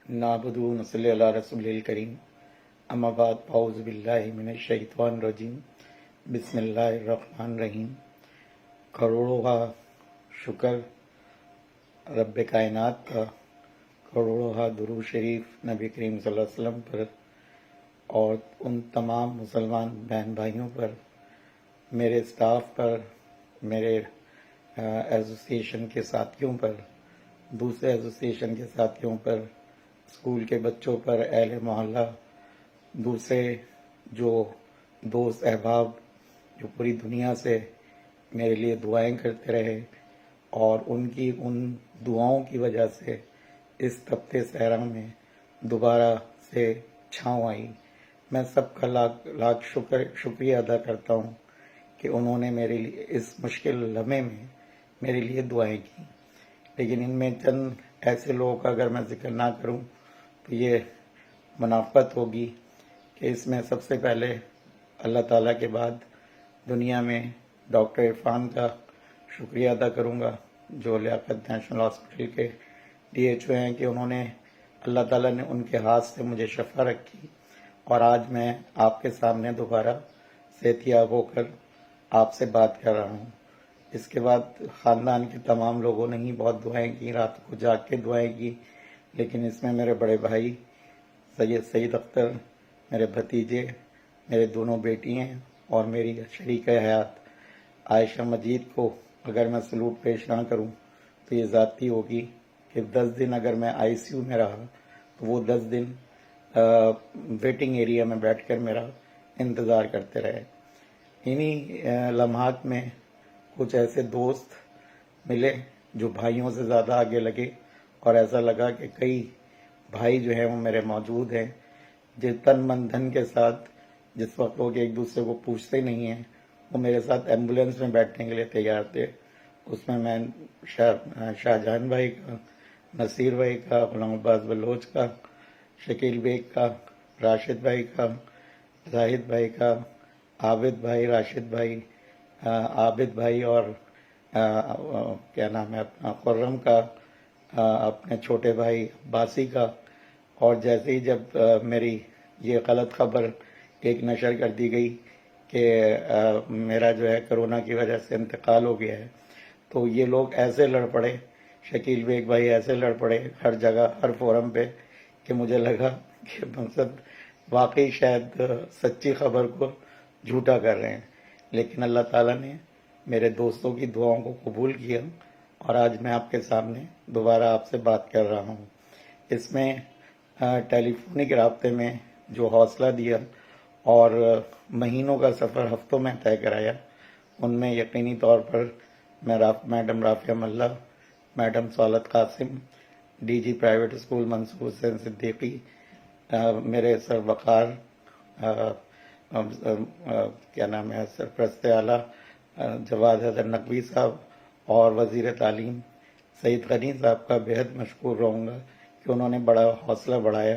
نعبد و نصلی علی رسول الکریم اما بعد اعوذ باللہ من الشیطان الرجیم بسم اللہ الرحمن الرحیم۔ کروڑوں شکر رب کائنات کا، کروڑوں درود شریف نبی کریم صلی اللہ علیہ وسلم پر اور ان تمام مسلمان بہن بھائیوں پر، میرے اسٹاف پر، میرے ایسوسیشن کے ساتھیوں پر، دوسرے ایسوسیشن کے ساتھیوں پر، اسکول کے بچوں پر، اہل محلہ، دوسرے جو دوست احباب جو پوری دنیا سے میرے لیے دعائیں کرتے رہے اور ان دعاؤں کی وجہ سے اس تپتے صحرا میں دوبارہ سے چھاؤں آئی۔ میں سب کا لاکھ شکریہ ادا کرتا ہوں کہ انہوں نے میرے لیے اس مشکل لمحے میں میرے لیے دعائیں کی۔ لیکن ان میں چند ایسے لوگوں کا اگر میں ذکر نہ کروں تو یہ منافقت ہوگی کہ اس میں سب سے پہلے اللہ تعالیٰ کے بعد دنیا میں ڈاکٹر عرفان کا شکریہ ادا کروں گا، جو لیاقت نیشنل ہاسپٹل کے DHO ہیں، کہ انہوں نے، اللہ تعالیٰ نے ان کے ہاتھ سے مجھے شفا رکھی اور آج میں آپ کے سامنے دوبارہ صحت یاب ہو کر آپ سے بات کر رہا ہوں۔ اس کے بعد خاندان کے تمام لوگوں نے ہی بہت دعائیں کی، رات کو جاگ کے دعائیں کی، لیکن اس میں میرے بڑے بھائی سید اختر، میرے بھتیجے، میرے دونوں بیٹی ہیں اور میری شریک حیات عائشہ مجید کو اگر میں سلوٹ پیش نہ کروں تو یہ ذاتی ہوگی کہ 10 دن اگر میں ICU میں رہا تو وہ 10 دن ویٹنگ ایریا میں بیٹھ کر میرا انتظار کرتے رہے۔ انہی لمحات میں کچھ ایسے دوست ملے جو بھائیوں سے زیادہ آگے لگے اور ایسا لگا کہ کئی بھائی جو ہیں وہ میرے موجود ہیں، جو تن من دھن کے ساتھ، جس وقت لوگ ایک دوسرے کو پوچھتے نہیں ہیں، وہ میرے ساتھ ایمبولینس میں بیٹھنے کے لیے تیار تھے۔ اس میں شاہجہان بھائی کا، نصیر بھائی کا، غلام عباس بلوچ کا، شکیل بیگ کا، راشد بھائی کا، زاہد بھائی کا، عابد بھائی، راشد بھائی، عابد بھائی اور کیا نام ہے اپنا خرم کا، اپنے چھوٹے بھائی عباسی کا۔ اور جیسے ہی جب میری یہ غلط خبر ایک نشر کر دی گئی کہ میرا جو ہے کرونا کی وجہ سے انتقال ہو گیا ہے، تو یہ لوگ ایسے لڑ پڑے، شکیل بیگ بھائی ایسے لڑ پڑے ہر جگہ، ہر فورم پہ، کہ مجھے لگا کہ مقصد واقعی شاید سچی خبر کو جھوٹا کر رہے ہیں۔ لیکن اللہ تعالیٰ نے میرے دوستوں کی دعاؤں کو قبول کیا اور آج میں آپ کے سامنے دوبارہ آپ سے بات کر رہا ہوں۔ اس میں ٹیلی فونک رابطے میں جو حوصلہ دیا اور مہینوں کا سفر ہفتوں میں طے کرایا، ان میں یقینی طور پر میں میڈم رافعہ ملا، میڈم سعادت قاسم، DG پرائیویٹ اسکول منصور حسین صدیقی، میرے سر وقار کیا نام ہے سرپرست اعلیٰ جواد حیدر نقوی صاحب اور وزیر تعلیم سعید غنی صاحب کا بہت مشکور رہوں گا کہ انہوں نے بڑا حوصلہ بڑھایا،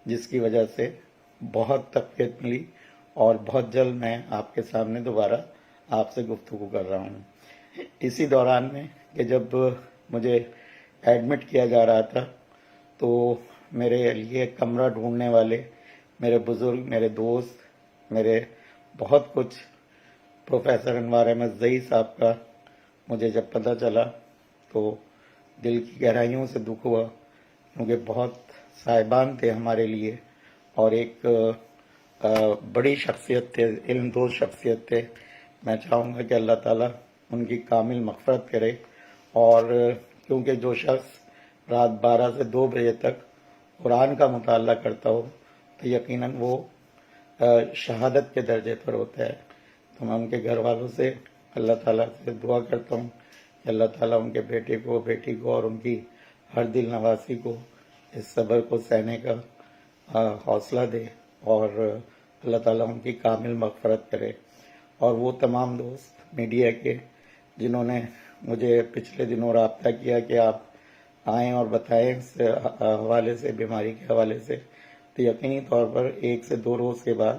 جس کی وجہ سے بہت تقویت ملی اور بہت جلد میں آپ کے سامنے دوبارہ آپ سے گفتگو کر رہا ہوں۔ اسی دوران میں کہ جب مجھے ایڈمٹ کیا جا رہا تھا تو میرے لیے کمرہ ڈھونڈنے والے میرے بزرگ، میرے دوست، میرے بہت کچھ، پروفیسر انوار احمد زئی صاحب کا مجھے جب پتہ چلا تو دل کی گہرائیوں سے دکھ ہوا، کیونکہ بہت صاحبان تھے ہمارے لیے اور ایک بڑی شخصیت تھے، علم دوز شخصیت تھے۔ میں چاہوں گا کہ اللہ تعالیٰ ان کی کامل مغفرت کرے، اور کیونکہ جو شخص رات 12 سے 2 بجے تک قرآن کا مطالعہ کرتا ہو تو یقیناً وہ شہادت کے درجے پر ہوتا ہے۔ تو میں ان کے گھر والوں سے اللہ تعالیٰ سے دعا کرتا ہوں کہ اللہ تعالیٰ ان کے بیٹے کو، بیٹی کو اور ان کی ہر دل نواسی کو اس صبر کو سہنے کا حوصلہ دے اور اللہ تعالیٰ ان کی کامل مغفرت کرے۔ اور وہ تمام دوست میڈیا کے جنہوں نے مجھے پچھلے دنوں رابطہ کیا کہ آپ آئیں اور بتائیں اس حوالے سے، بیماری کے حوالے سے، تو یقینی طور پر 1 سے 2 روز کے بعد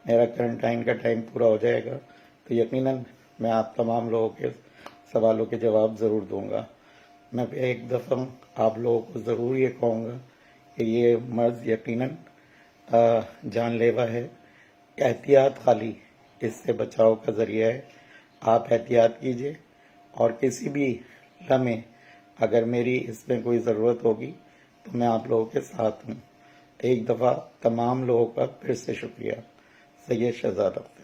میرا کرنٹائن کا ٹائم پورا ہو جائے گا، تو یقیناً میں آپ تمام لوگوں کے سوالوں کے جواب ضرور دوں گا۔ میں ایک دفعہ آپ لوگوں کو ضرور یہ کہوں گا کہ یہ مرض یقیناً جان لیوا ہے. احتیاط خالی اس سے بچاؤ کا ذریعہ ہے. آپ احتیاط کیجیے، اور کسی بھی لمحے اگر میری اس میں کوئی ضرورت ہوگی تو میں آپ لوگوں کے ساتھ ہوں. ایک دفعہ تمام لوگوں کا پھر سے شکریہ. سید شہزاد اختر.